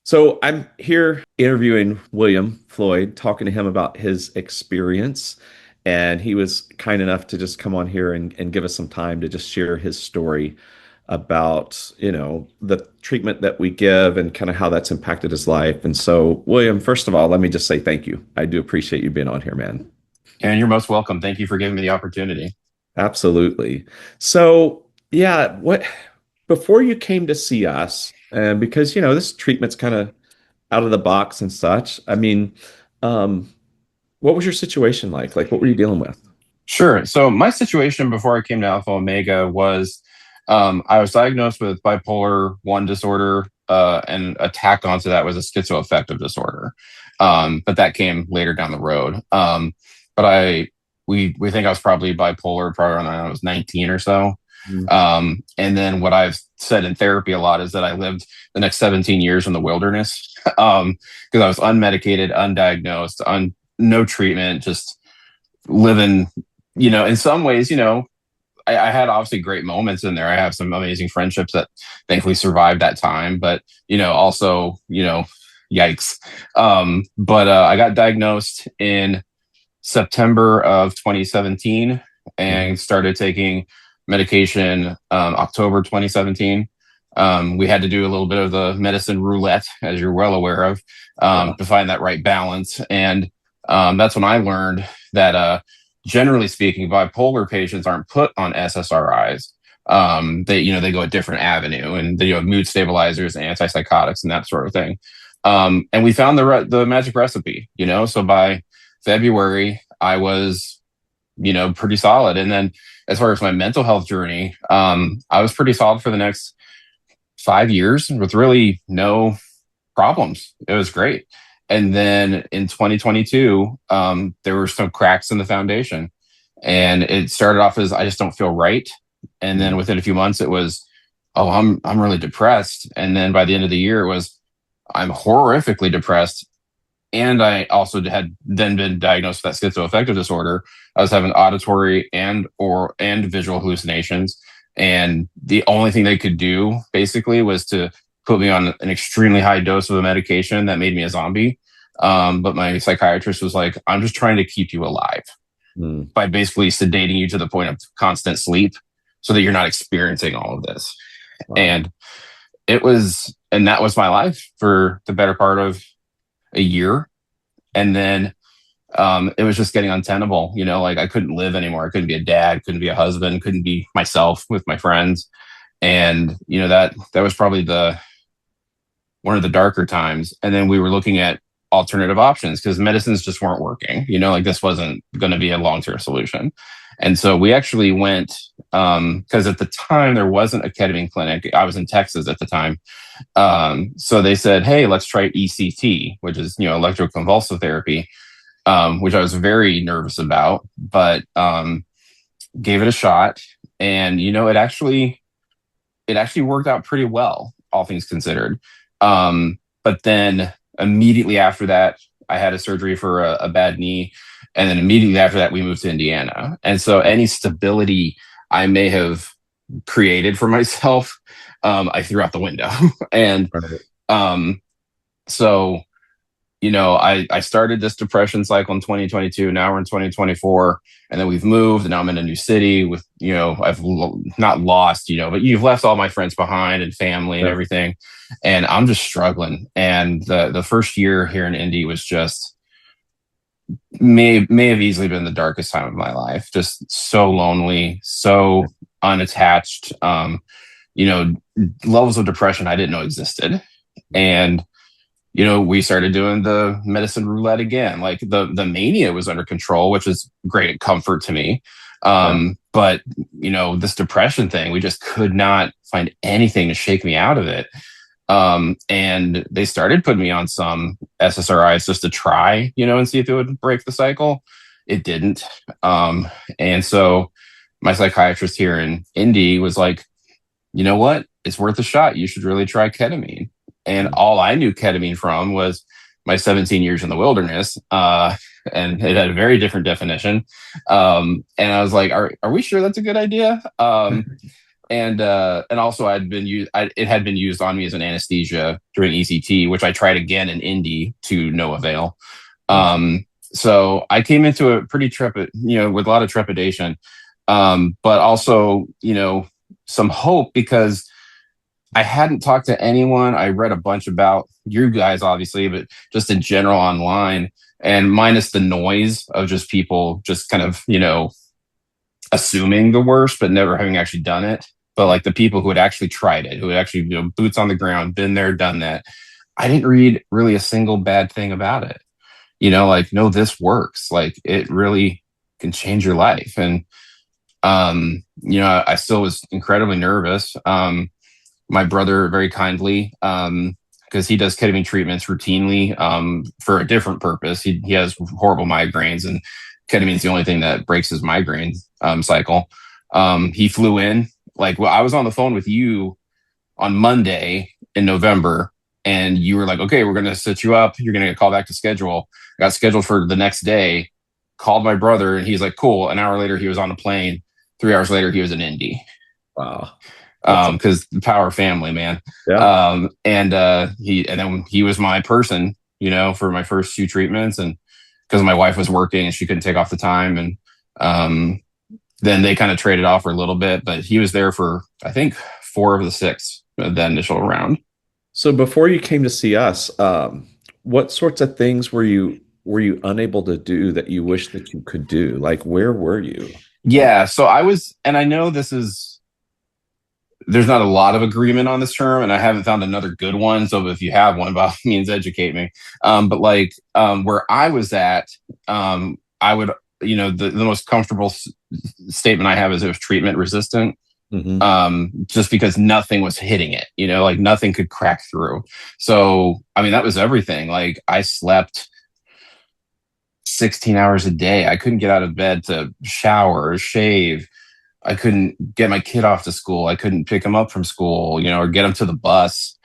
So I'm here interviewing William Floyd, talking to him about his experience. And he was kind enough to just come on here and give us some time to just share his story about, the treatment that we give and kind of how that's impacted his life. And so, William, first of all, let me just say thank you. I do appreciate you being on here, man. And you're most welcome. Thank you for giving me the opportunity. Absolutely. So, yeah, what before you came to see us, and because this treatment's kind of out of the box and such. I mean, um, what was your situation like? Like, what were you dealing with? Sure. So my situation before I came to Alpha Omega was I was diagnosed with bipolar 1 disorder, and a tack onto that was a schizoaffective disorder. But that came later down the road. But we think I was probably bipolar probably when I was 19 or so. Mm. And then what I've said in therapy a lot is that I lived the next 17 years in the wilderness, because I was unmedicated, undiagnosed, no treatment, just living, in some ways, I had obviously great moments in there. I have some amazing friendships that thankfully survived that time, but, also, yikes. But I got diagnosed in September of 2017 Mhm. and started taking medication October 2017. We had to do a little bit of the medicine roulette, as you're well aware of, Yeah. to find that right balance. And that's when I learned that, generally speaking, bipolar patients aren't put on SSRIs. They go a different avenue, and they have mood stabilizers, antipsychotics, and that sort of thing. And we found the magic recipe. So by February, I was, pretty solid. And then as far as my mental health journey, I was pretty solid for the next 5 years with really no problems. It was great. And then in 2022, there were some cracks in the foundation. And it started off as I just don't feel right. And then Mm. within a few months, it was, oh, I'm really depressed. And then by the end of the year, it was, I'm horrifically depressed. And I also had then been diagnosed with that schizoaffective disorder. I was having auditory and visual hallucinations. And the only thing they could do basically was to put me on an extremely high dose of a medication that made me a zombie. But my psychiatrist was like, I'm just trying to keep you alive Mm. by basically sedating you to the point of constant sleep so that you're not experiencing all of this. Wow. And and that was my life for the better part of a year. And then it was just getting untenable. Like I couldn't live anymore. I couldn't be a dad, couldn't be a husband, couldn't be myself with my friends. And that was probably the one of the darker times. And then we were looking at alternative options because medicines just weren't working. Like this wasn't going to be a long-term solution. And so we actually went, because at the time there wasn't a ketamine clinic. I was in Texas at the time. So they said, hey, let's try ECT, which is, electroconvulsive therapy, which I was very nervous about, but gave it a shot. And, it actually worked out pretty well, all things considered. But then immediately after that, I had a surgery for a bad knee. And then immediately after that, we moved to Indiana. And so any stability I may have created for myself, I threw out the window. And Right. um, so I started this depression cycle in 2022. Now we're in 2024, and then we've moved, and now I'm in a new city with, not lost, but you've left all my friends behind and family and Yeah. everything, and I'm just struggling. And the first year here in Indy was just may have easily been the darkest time of my life. Just so lonely, so unattached. You know, Levels of depression I didn't know existed, and we started doing the medicine roulette again. Like the mania was under control, which is great comfort to me. Yeah. But this depression thing, we just could not find anything to shake me out of it. And they started putting me on some SSRIs just to try, and see if it would break the cycle. It didn't. And so my psychiatrist here in Indy was like, you know what? It's worth a shot. You should really try ketamine. And Mm. all I knew ketamine from was my 17 years in the wilderness. And it had a very different definition. And I was like, are we sure that's a good idea? And also it had been used on me as an anesthesia during ECT, which I tried again in Indy to no avail. Oh, So I came into it pretty with a lot of trepidation, but also, some hope because I hadn't talked to anyone. I read a bunch about you guys, obviously, but just in general online, and minus the noise of just people just kind of, assuming the worst, but never having actually done it. But like the people who had actually tried it, who had actually, boots on the ground, been there, done that. I didn't read really a single bad thing about it. Like, no, this works. Like it really can change your life. And, I still was incredibly nervous. My brother very kindly, because he does ketamine treatments routinely, for a different purpose. He has horrible migraines, and ketamine is the only thing that breaks his migraine cycle. He flew in. Like, well, I was on the phone with you on Monday in November, and you were like, "Okay, we're going to set you up. You're going to get called back to schedule." Got scheduled for the next day. Called my brother, and he's like, "Cool." An hour later, he was on a plane. 3 hours later, he was in Indy. wow. That's Because the power family, man. yeah. And then he was my person, for my first few treatments, and because my wife was working and she couldn't take off the time, and then they kind of traded off for a little bit, but he was there for I think 4 of the 6 of that initial round. So before you came to see us, what sorts of things were you unable to do that you wish that you could do? Like where were you? Yeah, so I was, and I know there's not a lot of agreement on this term, and I haven't found another good one. So if you have one, by all means, educate me. But like where I was at, I would, the most comfortable statement I have is it was treatment resistant. Hmm. Just because nothing was hitting it, like nothing could crack through. So, I mean, that was everything. Like I slept 16 hours a day. I couldn't get out of bed to shower or shave. I couldn't get my kid off to school. I couldn't pick him up from school, or get him to the bus.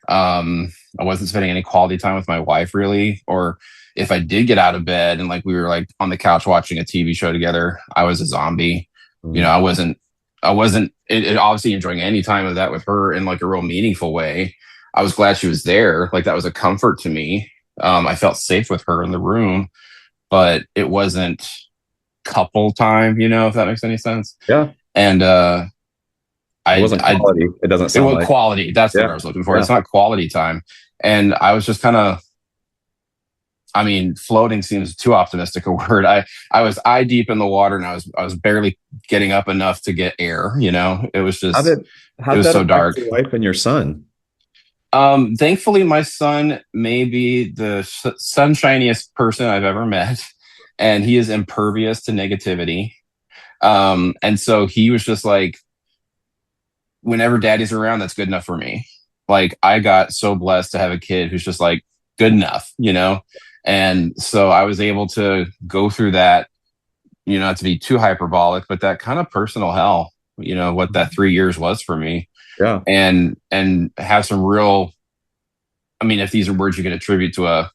I wasn't spending any quality time with my wife really, or if I did get out of bed and like we were like on the couch watching a TV show together, I was a zombie. I wasn't obviously enjoying any time of that with her in like a real meaningful way. I was glad she was there. Like that was a comfort to me. I felt safe with her in the room, but it wasn't couple time, if that makes any sense. Yeah. And It wasn't I quality. It doesn't it sound was like. quality. That's what Yeah. I was looking for. Yeah. It's not quality time. And I was just kind of, I mean, floating seems too optimistic a word. I was eye deep in the water, and I was barely getting up enough to get air. It was How just did how it did was that so affect dark. your wife and your son? Thankfully, my son may be the sunshiniest person I've ever met, and he is impervious to negativity. And so he was just like, whenever daddy's around, that's good enough for me. Like I got so blessed to have a kid who's just like good enough. And so I was able to go through that, not to be too hyperbolic, but that kind of personal hell, what that 3 years was for me, Yeah. and have some real, I mean, if these are words you can attribute to a,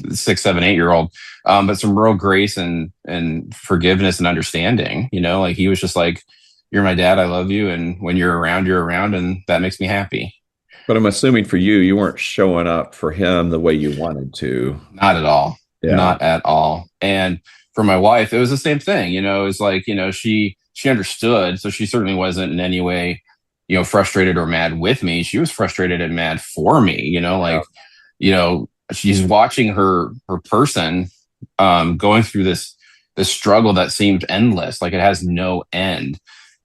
6, 7, 8 year old, but some real grace and forgiveness and understanding, like he was just like, you're my dad. I love you. And when you're around. And that makes me happy. But I'm assuming for you, you weren't showing up for him the way you wanted to. Not at all. Yeah. Not at all. And for my wife, it was the same thing. It was like, she understood. So she certainly wasn't in any way, frustrated or mad with me. She was frustrated and mad for me, Yeah. like, she's watching her person going through this struggle that seemed endless, like it has no end.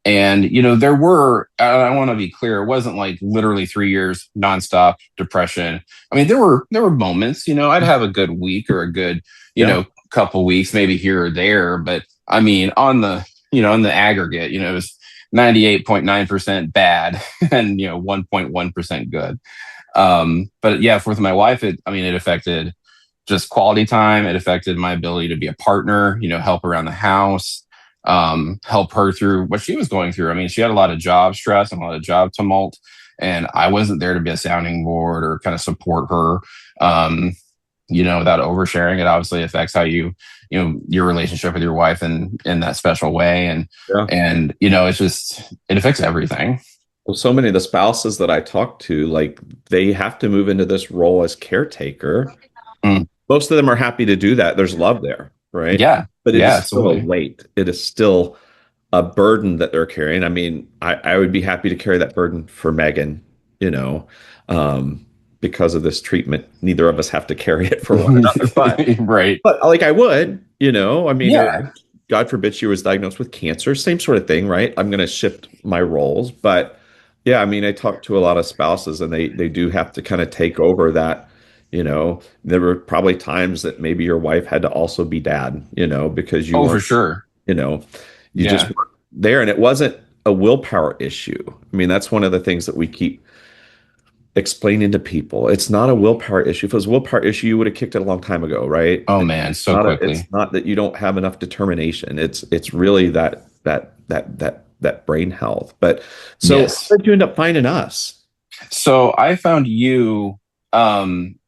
And there were, I want to be clear, it wasn't like literally 3 years nonstop depression. I mean, there were moments, I'd have a good week or a good, Yeah. couple weeks, maybe here or there. But I mean, on the aggregate, it was 98.9% bad and 1.1% good. But yeah, with my wife, it affected just quality time. It affected my ability to be a partner, help around the house, help her through what she was going through. I mean, she had a lot of job stress and a lot of job tumult, and I wasn't there to be a sounding board or kind of support her. without oversharing. It obviously affects how your relationship with your wife in that special way. Yeah. It's just, it affects everything. Well, so many of the spouses that I talk to, like they have to move into this role as caretaker. Mm. Most of them are happy to do that. There's love there, right? Yeah. But it Yeah, is still a absolutely. weight. It is still a burden that they're carrying. I mean, I would be happy to carry that burden for Megan, you know, um, because of this treatment. Neither of us have to carry it for one another, Right. but like I would, I mean, Yeah. God forbid she was diagnosed with cancer, same sort of thing, right? I'm going to shift my roles, but yeah, I mean, I talk to a lot of spouses, and they do have to kind of take over that. There were probably times that maybe your wife had to also be dad, because you Oh, for weren't, sure. you know, you just Yeah. weren't there, and it wasn't a willpower issue. I mean, that's one of the things that we keep explaining to people. It's not a willpower issue. If it was a willpower issue, you would have kicked it a long time ago, right? Oh It's man, so not it's quickly. not that you don't have enough determination. It's really that brain health. But so Yes. how did you end up finding us? So I found you. I'm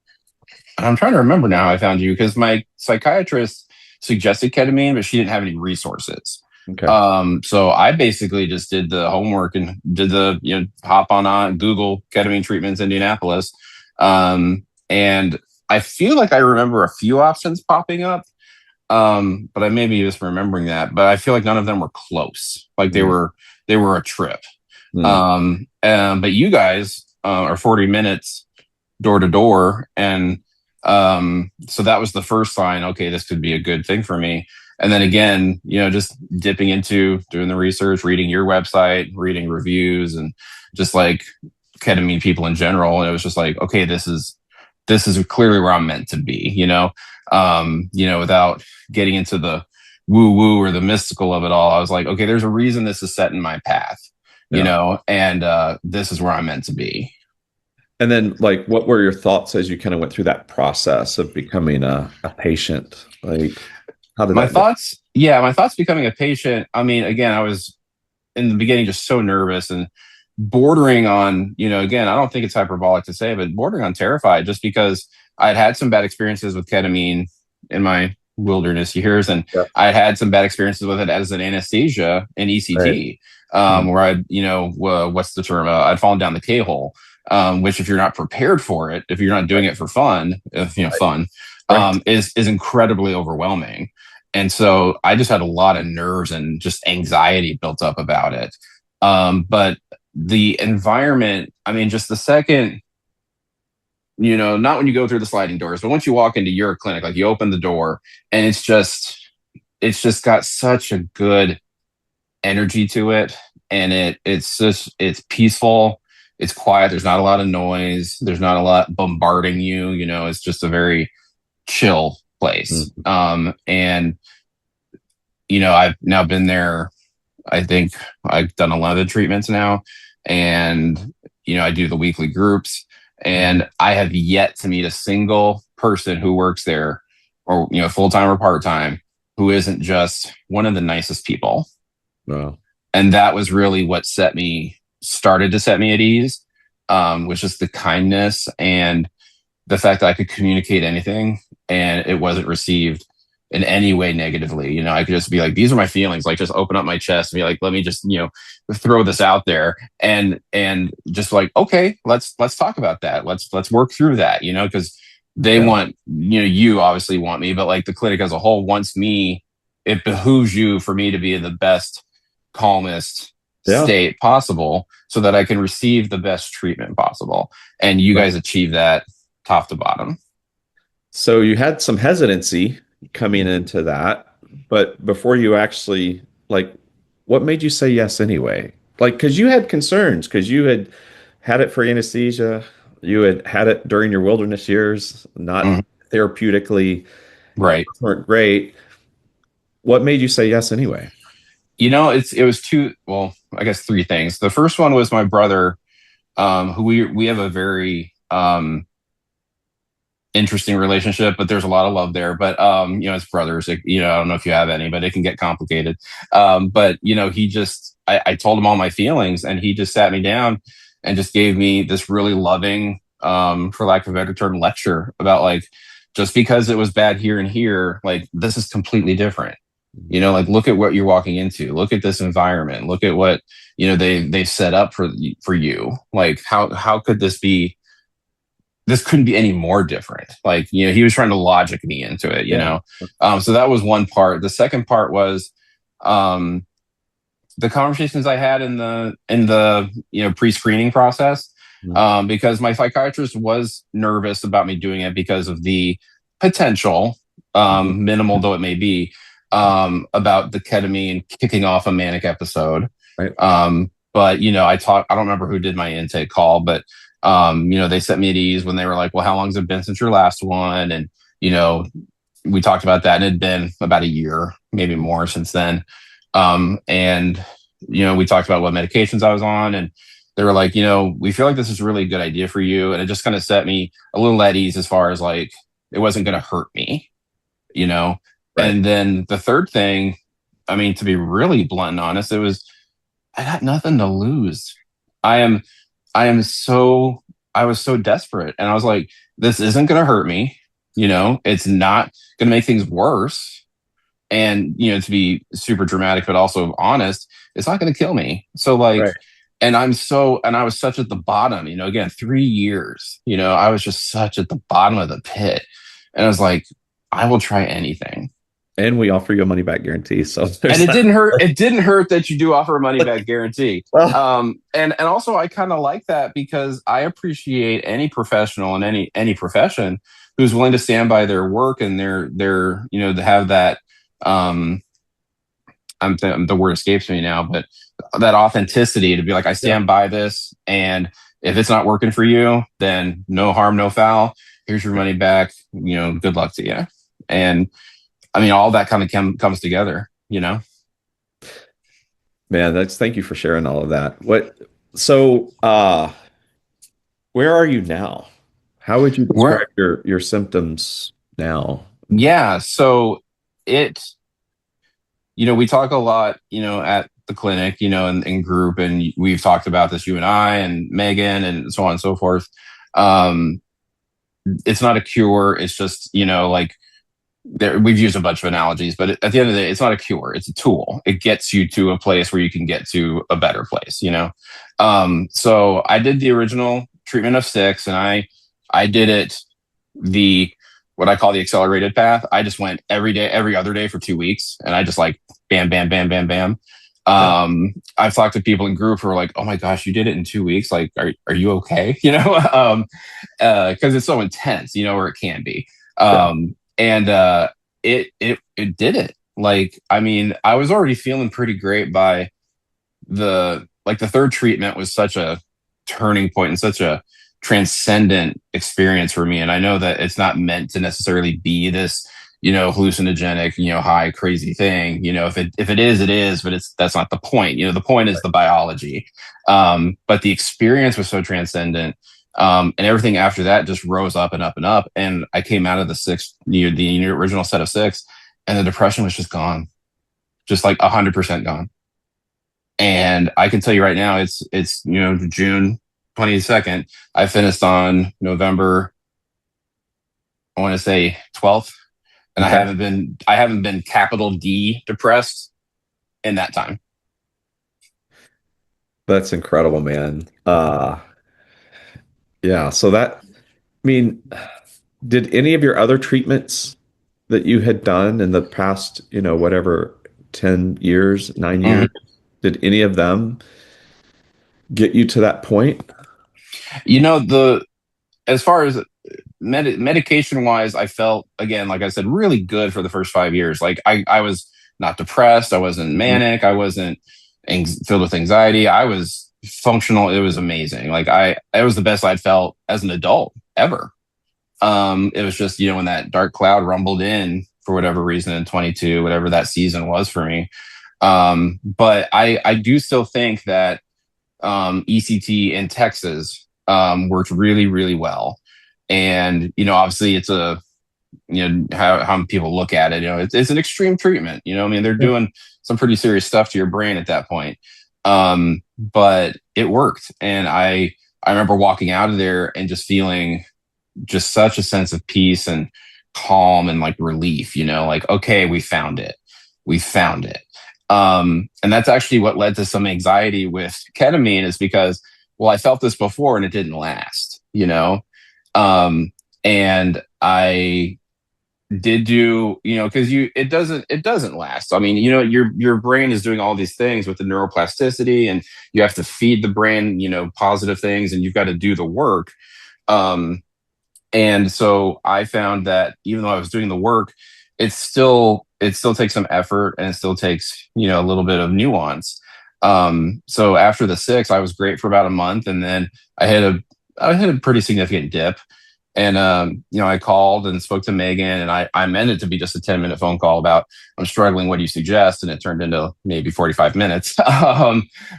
trying to remember now how I found you because my psychiatrist suggested ketamine, but she didn't have any resources. Okay. So I basically just did the homework and did the, hop on Google ketamine treatments Indianapolis. And I feel like I remember a few options popping up. But I may be just remembering that, but I feel like none of them were close. Like Mm, they were a trip. mm, But you guys are 40 minutes door to door. And so that was the first sign. Okay, this could be a good thing for me. And then again, just dipping into doing the research, reading your website, reading reviews, and just like ketamine people in general. And it was just like, okay, this is clearly where I'm meant to be, without getting into the woo woo or the mystical of it all. I was like, okay, there's a reason this is set in my path, yeah. and this is where I'm meant to be. And then, like, what were your thoughts as you kind of went through that process of becoming a patient? Like, how did My that go? thoughts, yeah, my thoughts becoming a patient. I mean, again, I was in the beginning just so nervous and bordering on, again, I don't think it's hyperbolic to say, but bordering on terrified just because I'd had some bad experiences with ketamine in my wilderness years. And Yeah. I had some bad experiences with it as an anesthesia in Right. ECT, Mm, where what's the term? I'd fallen down the K hole, which if you're not prepared for it, if you're not doing right. it for fun, fun, Right. is incredibly overwhelming. And so I just had a lot of nerves and just anxiety built up about it. But the environment, I mean, just the second, not when you go through the sliding doors, but once you walk into your clinic, like you open the door and it's just got such a good energy to it. And it's peaceful. It's quiet. There's not a lot of noise. There's not a lot bombarding you. It's just a very chill place. Mm, And I've now been there. I think I've done 11 treatments now, and I do the weekly groups, mm. and I have yet to meet a single person who works there, or full time or part time, who isn't just one of the nicest people. Wow. And that was really what started to set me at ease, was just the kindness and the fact that I could communicate anything and it wasn't received in any way negatively. I could just be like, these are my feelings, like just open up my chest and be like, let me just, throw this out there and just like, okay, let's talk about that. Let's work through that, because they Yeah. want, you obviously want me, but like the clinic as a whole wants me. It behooves you for me to be in the best, calmest Yeah. state possible so that I can receive the best treatment possible. And you Right. guys achieve that top to bottom. So you had some hesitancy coming into that, but before you actually, like, what made you say yes anyway? Like, because you had concerns, because you had it for anesthesia, you had it during your wilderness years, not Mhm. therapeutically, Right. weren't great. What made you say yes anyway? It was two, well, I guess three things. The first one was my brother, who we have a very interesting relationship, but there's a lot of love there. But it's brothers. I don't know if you have any, but it can get complicated. But he just, I told him all my feelings, and he just sat me down and just gave me this really loving, for lack of a better term, lecture about like, just because it was bad here and here, like this is completely different. Like look at what you're walking into. Look at this environment. Look at what they've set up for you. Like how could this be? This couldn't be any more different. Like he was trying to logic me into it. Yeah. So that was one part. The second part was um, the conversations I had in the pre-screening process, Mhm. because my psychiatrist was nervous about me doing it because of the potential, Mhm. minimal though it may be, about the ketamine kicking off a manic episode. Right. But I don't remember who did my intake call, but they set me at ease when they were like, well, how long has it been since your last one? And you know, we talked about that, and it had been about a year, maybe more since then. And we talked about what medications I was on, and they were like, we feel like this is really a good idea for you, and it just kind of set me a little at ease as far as like it wasn't going to hurt me, you know. Right. And then the third thing, I mean, to be really blunt and honest, it was I got nothing to lose. I am, I am so, I was so desperate, and I was like, this isn't going to hurt me. It's not going to make things worse. And to be super dramatic but also honest, it's not going to kill me. So like, Right. and I was such at the bottom, again, 3 years, I was just such at the bottom of the pit, and I was like, I will try anything. And we offer you a money back guarantee. So And there's it that. didn't hurt. It didn't hurt that you do offer a money back guarantee. Well, And also I kind of like that because I appreciate any professional in any profession who's willing to stand by their work and their to have that. Um, the word escapes me now, but that authenticity to be like, I yeah. stand by this, and if it's not working for you, then no harm, no foul. Here's your money back. Good luck to you. And I mean, all that kind of comes together. Man, thank you for sharing all of that. So where are you now? How would you Where, describe your symptoms now? yeah. So it, we talk a lot, at the clinic, in group, and we've talked about this, you and I and Megan and so on and so forth. Um, it's not a cure. It's just, like we've used a bunch of analogies, but at the end of the day, it's not a cure. It's a tool. It gets you to a place where you can get to a better place. So I did the original treatment of 6, and I did it the what I call the accelerated path. I just went every day, every other day for 2 weeks, and I just like bam, bam, bam, bam, bam. Okay. I've talked to people in group who are like, "Oh my gosh, you did it in 2 weeks! Like, are you okay?" Because it's so intense, or it can be. Yeah. And it did it. Like, I mean, I was already feeling pretty great by the third treatment was such a turning point and such a transcendent experience for me. And I know that it's not meant to necessarily be this, hallucinogenic, high crazy thing. If it is, it is, but that's not the point. The point is the biology. But the experience was so transcendent. And everything after that just rose up and up and up. And I came out of the 6, the original set of 6, and the depression was just gone, just like 100% gone. And I can tell you right now, it's June 22nd. I finished on November, I want to say 12th, and Okay. I haven't been capital D depressed in that time. That's incredible, man. Yeah. So I mean, did any of your other treatments that you had done in the past, whatever, 10 years, 9 years, Mhm. did any of them get you to that point? The as far as medication wise, I felt, again, like I said, really good for the first 5 years. Like I was not depressed, I wasn't Mhm. manic, I wasn't filled with anxiety. I was functional. It was amazing. Like it was the best I'd felt as an adult ever. It was just, when that dark cloud rumbled in for whatever reason in 22, whatever that season was for me. But I do still think that ECT in Texas worked really, really well. And, obviously it's how people look at it, it's an extreme treatment, I mean, they're Yeah. doing some pretty serious stuff to your brain at that point. But it worked. And I remember walking out of there and just feeling just such a sense of peace and calm and like relief, like, okay, we found it. We found it. And that's actually what led to some anxiety with ketamine is because, well, I felt this before and it didn't last. Um, and I did do, because it doesn't last. I mean, your brain is doing all these things with the neuroplasticity, and you have to feed the brain, positive things, and you've got to do the work. Um, and so I found that even though I was doing the work, it still takes some effort, and it still takes, a little bit of nuance. So after the six, I was great for about a month, and then I had a pretty significant dip. And I called and spoke to Megan, and I meant it to be just a 10-minute phone call about I'm struggling. What do you suggest? And it turned into maybe 45 minutes,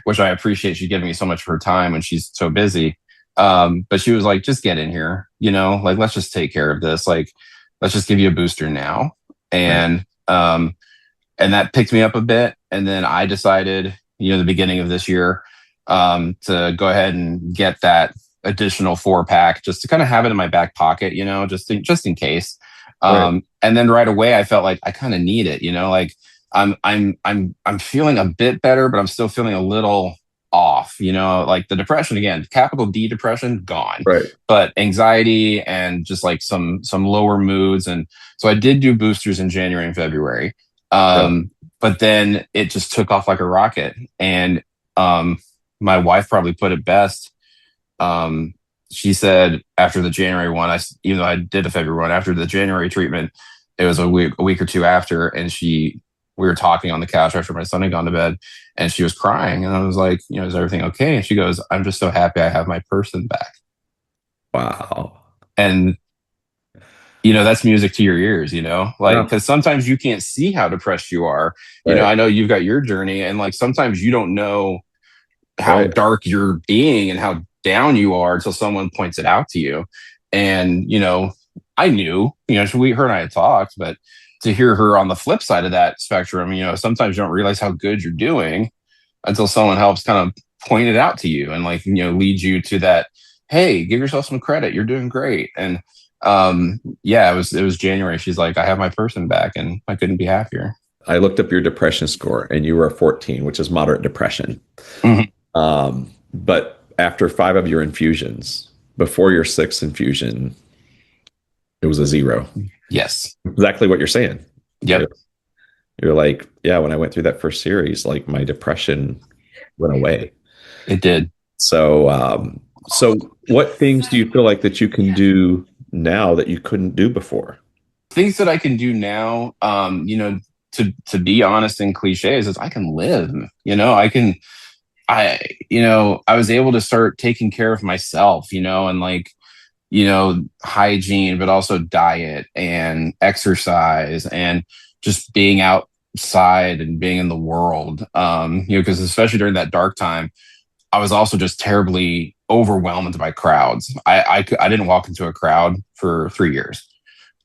which I appreciate. She's giving me so much of her time when she's so busy. But she was like, just get in here, like, let's just take care of this. Like, let's just give you a booster now. Right. And that picked me up a bit. And then I decided, the beginning of this year, to go ahead and get that additional 4-pack just to kind of have it in my back pocket, just in case. Right. And then right away I felt like I kind of need it, like I'm feeling a bit better, but I'm still feeling a little off, like the depression again, capital D depression gone, Right. but anxiety and just like some lower moods. And so I did do boosters in January and February. Yeah. But then it just took off like a rocket. And my wife probably put it best. She said after the January one, even though I did the February one, after the January treatment, it was a week or two after, and we were talking on the couch after my son had gone to bed, and she was crying, and I was like, is everything okay? And she goes, I'm just so happy I have my person back. Wow. And that's music to your ears, like, Yeah. because sometimes you can't see how depressed you are. Right. I know you've got your journey, and like sometimes you don't know how Right. dark you're being and how down you are until someone points it out to you. And, I knew, her and I had talked, but to hear her on the flip side of that spectrum, sometimes you don't realize how good you're doing until someone helps kind of point it out to you and like, lead you to that, hey, give yourself some credit. You're doing great. And yeah, it was January. She's like, I have my person back, and I couldn't be happier. I looked up your depression score and you were a 14, which is moderate depression. Mhm. But after 5 of your infusions, before your 6th infusion, it was a 0. Yes. Exactly what you're saying. You're, Yep. you're like, yeah, when I went through that first series, like my depression went away. It did. So what things do you feel like that you can do now that you couldn't do before? Things that I can do now, to be honest and cliches, is I can live. I was able to start taking care of myself, and like, hygiene, but also diet and exercise and just being outside and being in the world. Because especially during that dark time, I was also just terribly overwhelmed by crowds. I didn't walk into a crowd for 3 years.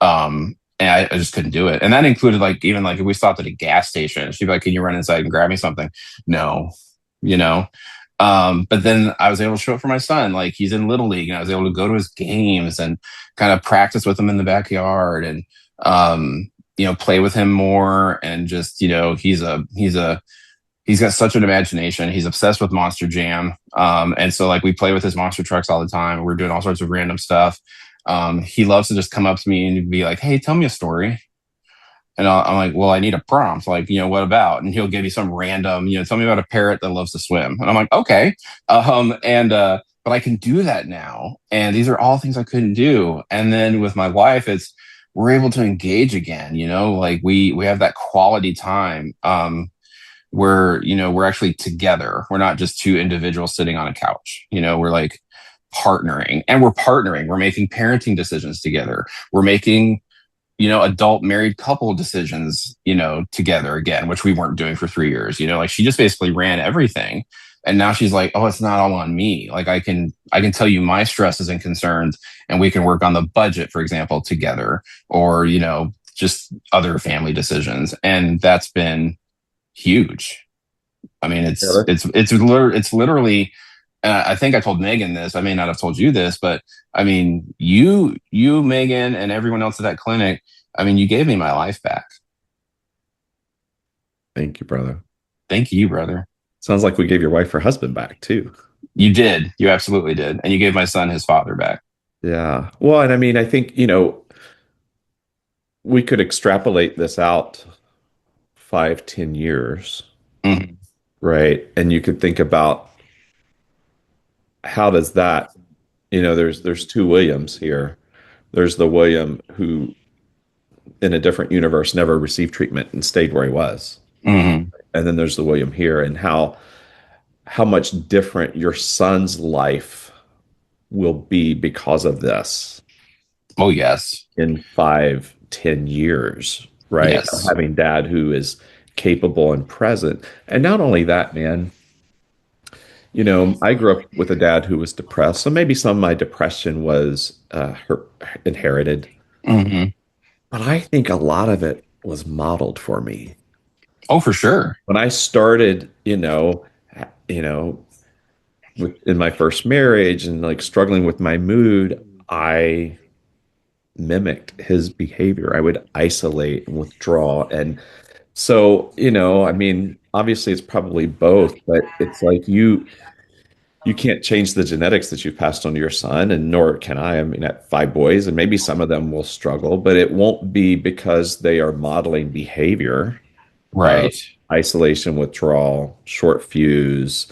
And I just couldn't do it. And that included like, even like if we stopped at a gas station, she'd be like, can you run inside and grab me something? No, you know? But then I was able to show up for my son. Like he's in Little League, and I was able to go to his games and kind of practice with him in the backyard and, play with him more. And just, he's got such an imagination. He's obsessed with Monster Jam. And so like we play with his monster trucks all the time. We're doing all sorts of random stuff. He loves to just come up to me and be like, hey, tell me a story. And I'm like, well, I need a prompt. Like, what about? And he'll give you some random, tell me about a parrot that loves to swim. And I'm like, okay. But I can do that now. And these are all things I couldn't do. And then with my wife, we're able to engage again, like we have that quality time, where, we're actually together. We're not just two individuals sitting on a couch, we're like partnering, and we're partnering. We're making parenting decisions together. We're making, adult married couple decisions, together again, which we weren't doing for 3 years. Like she just basically ran everything. And now she's like, oh, it's not all on me. Like I can tell you my stresses and concerns, and we can work on the budget, for example, together, or, just other family decisions. And that's been huge. I mean, Yeah, it's literally and I think I told Megan this. I may not have told you this, but I mean, Megan, and everyone else at that clinic. I mean, you gave me my life back. Thank you, brother. Thank you, brother. Sounds like we gave your wife her husband back too. You did. You absolutely did. And you gave my son his father back. Yeah. Well, and I mean, I think, we could extrapolate this out 5, 10 years, Mhm. right? And you could think about how does that, there's two Williams here. There's the William who in a different universe never received treatment and stayed where he was. Mhm. And then there's the William here, and how much different your son's life will be because of this Oh, yes. in 5, 10 years, right? Of Yes. having dad who is capable and present. And not only that, man, I grew up with a dad who was depressed. So maybe some of my depression was inherited, Mhm. but I think a lot of it was modeled for me. Oh, for sure. When I started, you know, in my first marriage and like struggling with my mood, I mimicked his behavior. I would isolate and withdraw. And so, I mean, obviously it's probably both, but it's like you can't change the genetics that you've passed on to your son, and nor can I. I mean, at 5 boys, and maybe some of them will struggle, but it won't be because they are modeling behavior of Right. isolation, withdrawal, short fuse,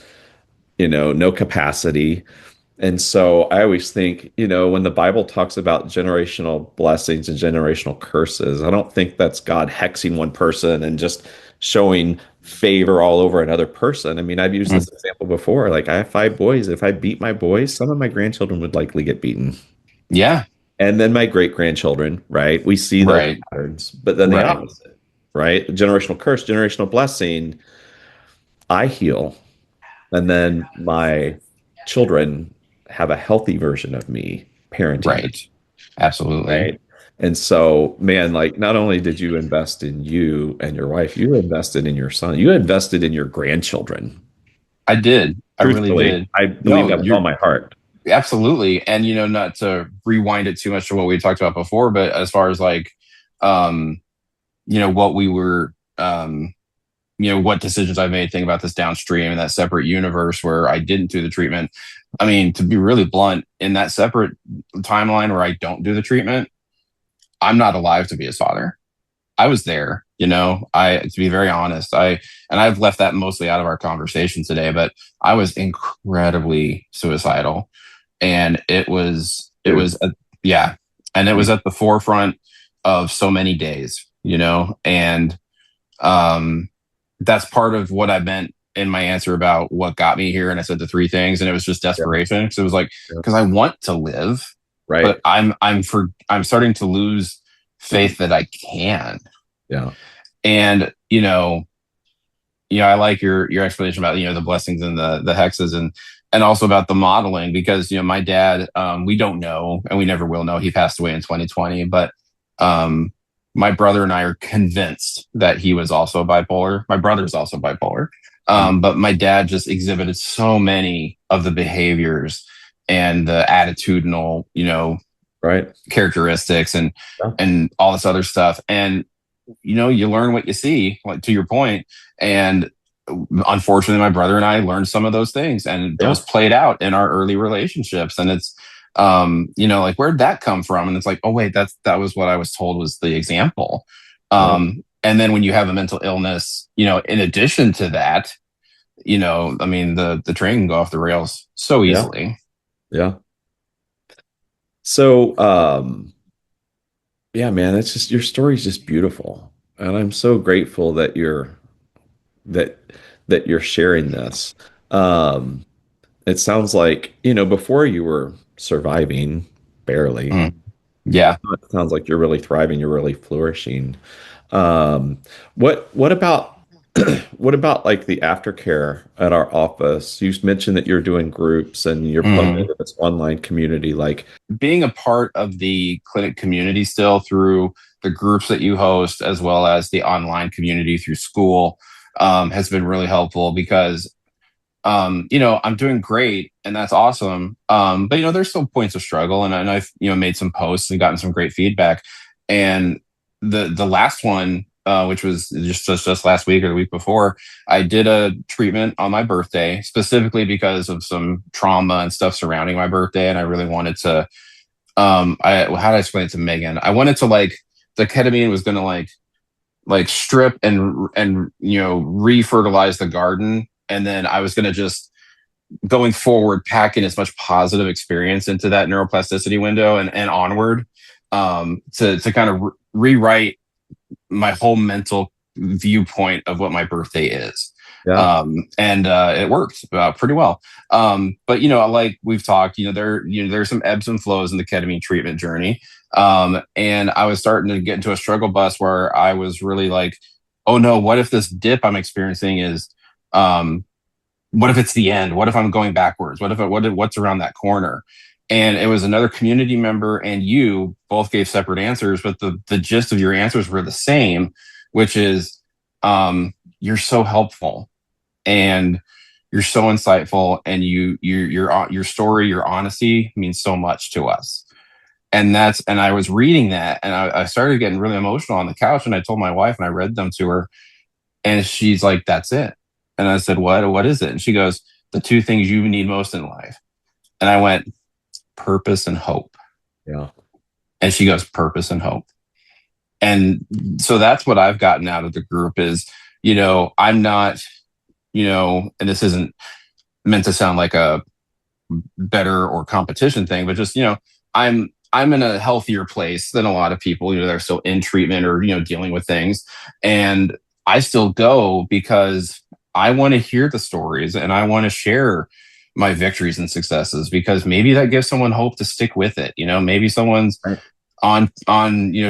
no capacity. And so I always think, when the Bible talks about generational blessings and generational curses, I don't think that's God hexing one person and just showing favor all over another person. I mean, I've used Mm. this example before. Like, I have 5 boys. If I beat my boys, some of my grandchildren would likely get beaten. Yeah. And then my great grandchildren, right? We see those Right. patterns, but then the Right. opposite, right? Generational curse, generational blessing. I heal, and then my children have a healthy version of me parenting, Right. Absolutely. right? And so, man, like, not only did you invest in you and your wife, you invested in your son, you invested in your grandchildren. I did. I really Truthfully, did. I believe No, that with all you're my heart. absolutely. And not to rewind it too much to what we talked about before, but as far as like um, what we were what decisions I made, think about this downstream in that separate universe where I didn't do the treatment. I mean, to be really blunt, in that separate timeline where I don't do the treatment, I'm not alive to be his father. I was there, to be very honest, and I've left that mostly out of our conversation today, but I was incredibly suicidal, and Dude. yeah, and it Yeah. was at the forefront of so many days, and um, that's part of what I meant in my answer about what got me here. And I said the three things, and it was just Yeah. desperation. Because it was like, Yeah. because I want to live, Right. but I'm starting to lose faith that I can. Yeah. And I like your explanation about the blessings and the hexes, and also about the modeling, because my dad, we don't know, and we never will know. He passed away in 2020, but um, my brother and I are convinced that he was also bipolar. My brother's also bipolar, Mm. but my dad just exhibited so many of the behaviors and the attitudinal, Right. characteristics, and Yeah. all this other stuff. And you learn what you see, like, to your point. And unfortunately, my brother and I learned some of those things, and those Yeah. played out in our early relationships. And it's, like, where'd that come from? And it's like, oh wait, that was what I was told was the example. Right. And then when you have a mental illness, in addition to that, I mean, the train can go off the rails so Yeah. easily. Yeah. So, yeah, man, it's just your story is just beautiful. And I'm so grateful that that you're sharing this. Um, it sounds like, before you were surviving barely. Mm. Yeah. It sounds like you're really thriving, you're really flourishing. What about what about like the aftercare at our office? You mentioned that you're doing groups and you're plugged Mm. into this online community. Like, Being a part of the clinic community still, through the groups that you host, as well as the online community through school, has been really helpful, because I'm doing great and that's awesome. But there's still points of struggle, and I've made some posts and gotten some great feedback. And the last one, which was just last week or the week before, I did a treatment on my birthday specifically because of some trauma and stuff surrounding my birthday, and I really wanted to. I how do I explain it to Megan? I wanted to like the ketamine was going to like strip and refertilize the garden, and then I was going to just going forward pack in as much positive experience into that neuroplasticity window and onward, to kind of rewrite my whole mental viewpoint of what my birthday is. Yeah. And it worked pretty well. But like we've talked, there's some ebbs and flows in the ketamine treatment journey. And I was starting to get into a struggle bus where I was really like, oh no, what if this dip I'm experiencing is, what if it's the end? What if I'm going backwards? What's around that corner? And it was another community member and you both gave separate answers, but the gist of your answers were the same, which is, you're so helpful and you're so insightful, and your story, your honesty means so much to us. And I was reading that, and I started getting really emotional on the couch, and I told my wife, and I read them to her, and she's like, "That's it." And I said, What is it?" And she goes, "The two things you need most in life." And I went, "Purpose and hope." Yeah. And she goes, "Purpose and hope." And so that's what I've gotten out of the group is, I'm not, and this isn't meant to sound like a better or competition thing, but just, I'm in a healthier place than a lot of people, that are still in treatment or, dealing with things. And I still go because I want to hear the stories and I want to share my victories and successes, because maybe that gives someone hope to stick with it. Maybe someone's Right. on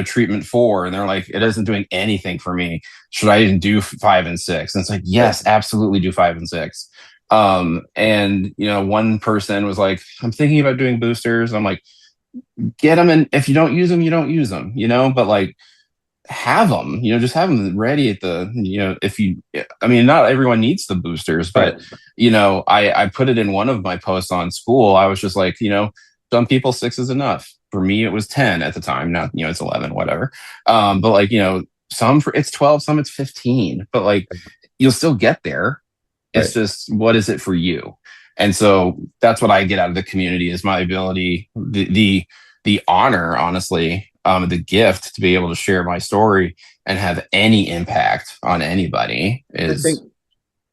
treatment 4 and they're like, it isn't doing anything for me. Should I even do 5 and 6? And it's like, yes, absolutely do 5 and 6. And one person was like, I'm thinking about doing boosters. I'm like, get them, and if you don't use them, you don't use them, but like have them, just have them ready at the, if you, I mean, not everyone needs the boosters, but, Right. I put it in one of my posts on school. I was just like, some people 6 is enough. For me, it was 10 at the time. Now, it's 11, whatever. But like, it's 12, some it's 15, but like, you'll still get there. It's Right. just, what is it for you? And so that's what I get out of the community is my ability, the honor, honestly, the gift to be able to share my story and have any impact on anybody I think is,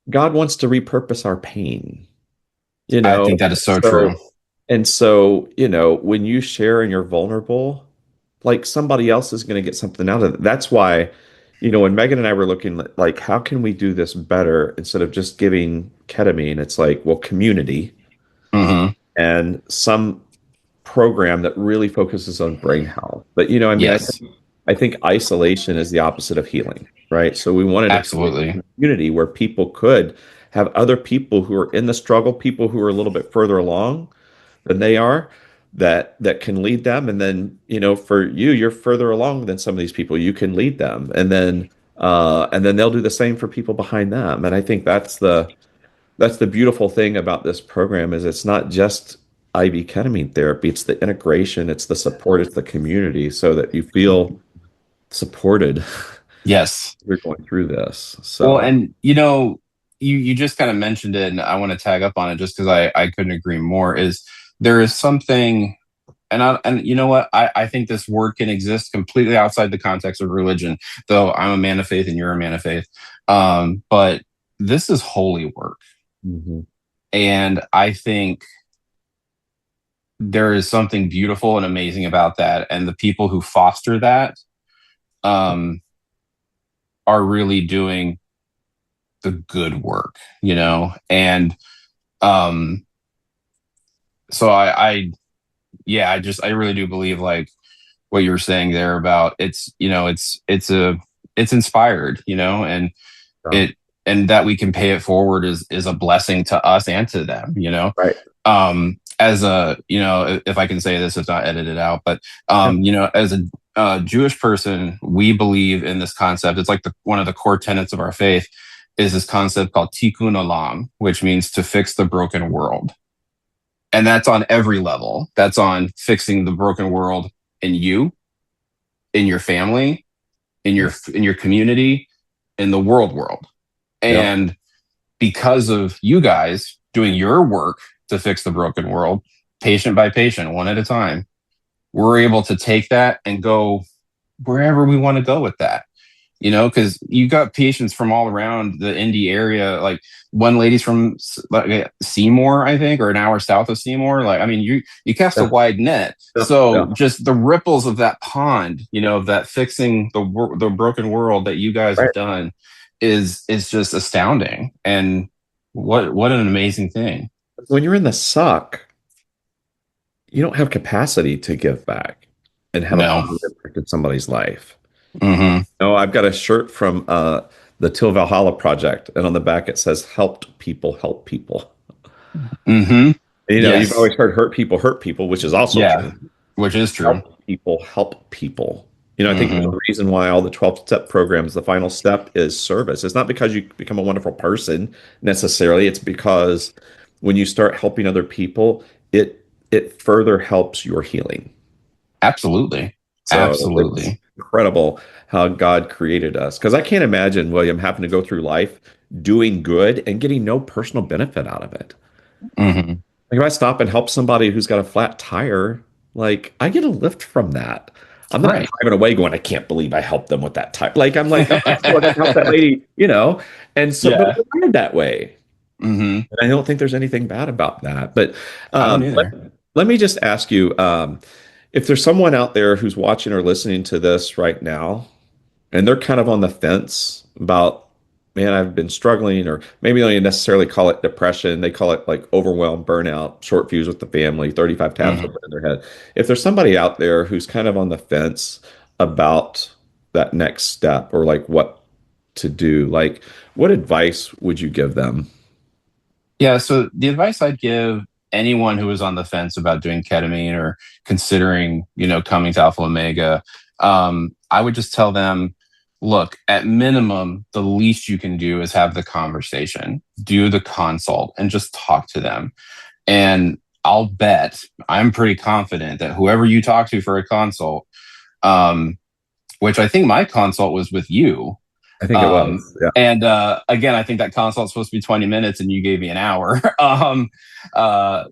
God wants to repurpose our pain, I think that is so true. So, when you share and you're vulnerable, like somebody else is going to get something out of it. That's why, when Megan and I were looking at, like, how can we do this better instead of just giving ketamine? It's like, well, community Hmm. and some program that really focuses on brain health. But, Yes, I think isolation is the opposite of healing, right? So we wanted to create absolutely. a community where people could have other people who are in the struggle, people who are a little bit further along than they are, that can lead them. And then, for you, you're further along than some of these people. You can lead them. And then they'll do the same for people behind them. And I think that's the beautiful thing about this program is it's not just IV ketamine therapy, it's the integration, it's the support, it's the community so that you feel supported. Yes. We're going through this. Well, So and you just kind of mentioned it, and I want to tag up on it just because I couldn't agree more. Is there is something, and you know what? I think this word can exist completely outside the context of religion, though I'm a man of faith and you're a man of faith. But this is holy work, mhm. and I think there is something beautiful and amazing about that, and the people who foster that um, are really doing the good work, and um, so yeah, I really do believe like what you were saying there about it's inspired, and So, it and that we can pay it forward is a blessing to us and to them, right. as a, if I can say this, it's not edited out, but Yeah. as a Jewish person, we believe in this concept. It's like one of the core tenets of our faith is this concept called tikkun olam, which means to fix the broken world. And that's on every level. That's on fixing the broken world in you, in your family, in your community, in the world. Yeah. And because of you guys doing your work to fix the broken world, patient by patient, one at a time, we're able to take that and go wherever we want to go with that. Because you got patients from all around the Indy area. Like one lady's from like Seymour, I think, or an hour south of Seymour. Like, I mean, you cast a Yeah. wide net. Yeah. So Yeah. just the ripples of that pond, of that fixing the broken world that you guys have Right. done is just astounding. And what an amazing thing. When you're in the suck, you don't have capacity to give back and have a No. positive impact in somebody's life. Mm-hmm. No, I've got a shirt from the Till Valhalla project, and on the back it says "Helped people help people." Mm-hmm. And, you've Yes. always heard hurt people," which is also Yeah. true. Which is true. Help people help people. I think Mm-hmm. the reason why all the 12-step programs, the final step is service. It's not because you become a wonderful person necessarily. It's because when you start helping other people, it further helps your healing. Absolutely. So it's Absolutely. incredible how God created us. Because I can't imagine, William, having to go through life doing good and getting no personal benefit out of it. Mm-hmm. Like if I stop and help somebody who's got a flat tire, like I get a lift from that. I'm not Right. driving away going, I can't believe I helped them with that tire. Like I'm like, oh, I got to help that lady. And so, but Yeah. we're wired that way. Mm-hmm. And I don't think there's anything bad about that. But I don't um, let, either. let me just ask you, if there's someone out there who's watching or listening to this right now, and they're kind of on the fence about, man, I've been struggling, or maybe they don't necessarily call it depression. They call it like overwhelm, burnout, short fuse with the family, 35 tabs Mm-hmm. open in their head. If there's somebody out there who's kind of on the fence about that next step or like what to do, like what advice would you give them? Yeah. So the advice I'd give anyone who is on the fence about doing ketamine or considering, coming to Alpha Omega, I would just tell them, look, at minimum, the least you can do is have the conversation, do the consult, and just talk to them. And I'll bet, I'm pretty confident that whoever you talk to for a consult, um, which I think my consult was with you. I think it was. Yeah. And again, I think that consult's supposed to be 20 minutes and you gave me an hour.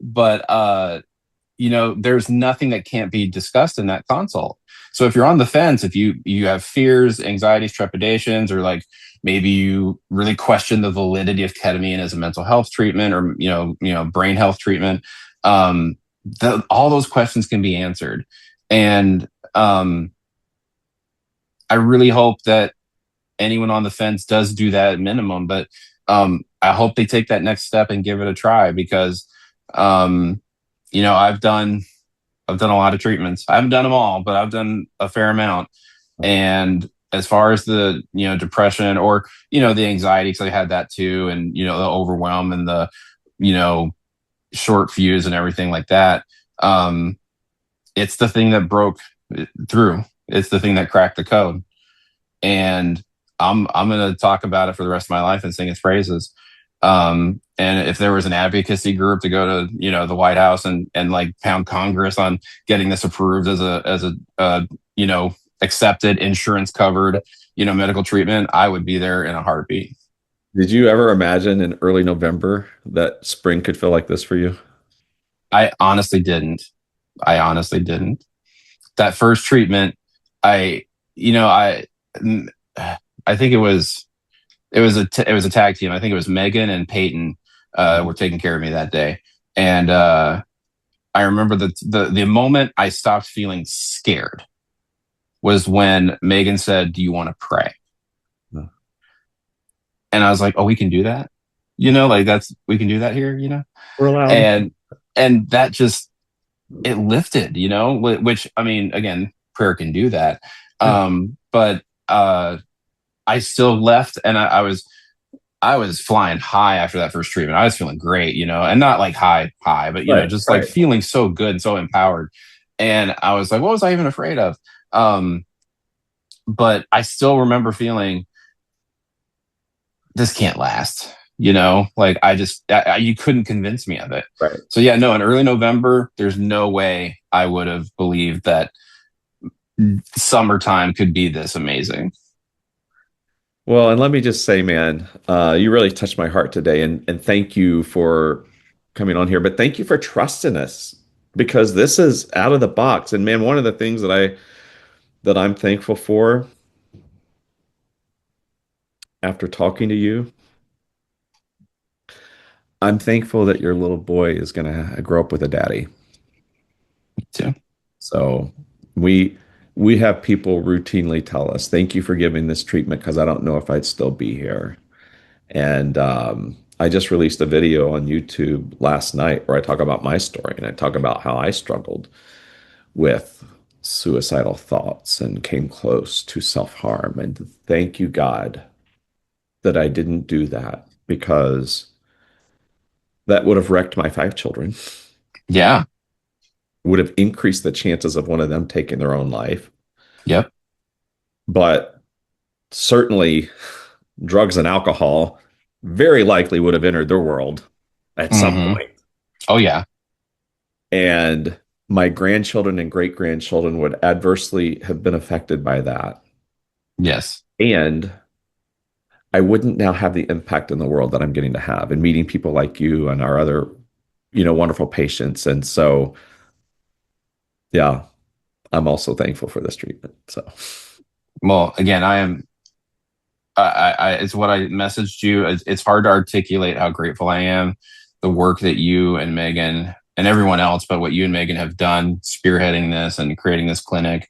But there's nothing that can't be discussed in that consult. So if you're on the fence, if you have fears, anxieties, trepidations, or like maybe you really question the validity of ketamine as a mental health treatment or brain health treatment, all those questions can be answered. And I really hope that anyone on the fence does do that at minimum, but I hope they take that next step and give it a try because um, I've done a lot of treatments. I haven't done them all, but I've done a fair amount. And as far as the depression or the anxiety, because I had that too, and the overwhelm and the you know short fuse and everything like that. It's the thing that broke through. It's the thing that cracked the code. And I'm going to talk about it for the rest of my life and sing its praises. And if there was an advocacy group to go to, the White House and like pound Congress on getting this approved as a accepted insurance covered, medical treatment, I would be there in a heartbeat. Did you ever imagine in early November that spring could feel like this for you? I honestly didn't. I honestly didn't. That first treatment, I, you know, I think it was a tag team. I think it was Megan and Peyton were taking care of me that day, and I remember the moment I stopped feeling scared was when Megan said, "Do you want to pray?" No. And I was like, "Oh, we can do that." Like we can do that here. We're allowed. And that just it lifted. Which I mean, again, prayer can do that. Yeah. But I still left, and I was flying high after that first treatment. I was feeling great, and not like high, but Right. just like Right. feeling so good and so empowered. And I was like, what was I even afraid of? Um, but I still remember feeling this can't last. You know, like you couldn't convince me of it. Right. So yeah, no, in early November, there's no way I would have believed that summertime could be this amazing. Well, and let me just say, man, you really touched my heart today, and thank you for coming on here, but thank you for trusting us because this is out of the box. And man, one of the things that I'm thankful for after talking to you, I'm thankful that your little boy is going to grow up with a daddy. Me too. So we we have people routinely tell us, "Thank you for giving this treatment because I don't know if I'd still be here." And I just released a video on YouTube last night where I talk about my story and I talk about how I struggled with suicidal thoughts and came close to self-harm. And thank you, God, that I didn't do that because that would have wrecked my 5 children, Yeah. would have increased the chances of one of them taking their own life. Yep. But certainly, drugs and alcohol very likely would have entered their world at some Hmm. point. Oh yeah. And my grandchildren and great grandchildren would adversely have been affected by that. Yes. And I wouldn't now have the impact in the world that I'm getting to have and meeting people like you and our other, wonderful patients. And so, yeah, I'm also thankful for this treatment. So, Well, again, I am. It's what I messaged you. It's hard to articulate how grateful I am. The work that you and Megan and everyone else, but what you and Megan have done, spearheading this and creating this clinic.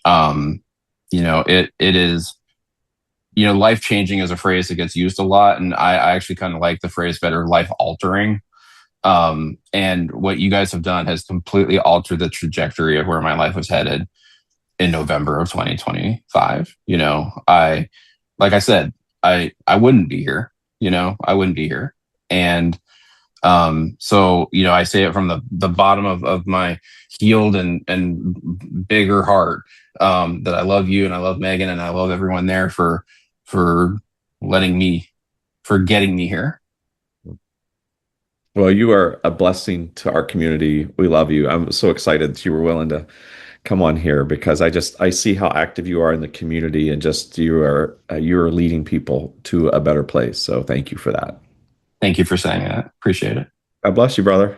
Um, it is, life changing is a phrase that gets used a lot, and I actually kind of like the phrase better, life altering. And what you guys have done has completely altered the trajectory of where my life was headed in November of 2025. Like I said, I wouldn't be here. I wouldn't be here. And so I say it from the bottom of my healed and bigger heart, that I love you and I love Megan and I love everyone there for letting me for getting me here. well, you are a blessing to our community. We love you. I'm so excited that you were willing to come on here because I see how active you are in the community and just you are leading people to a better place. So thank you for that. Thank you for saying that. Appreciate it. God bless you, brother.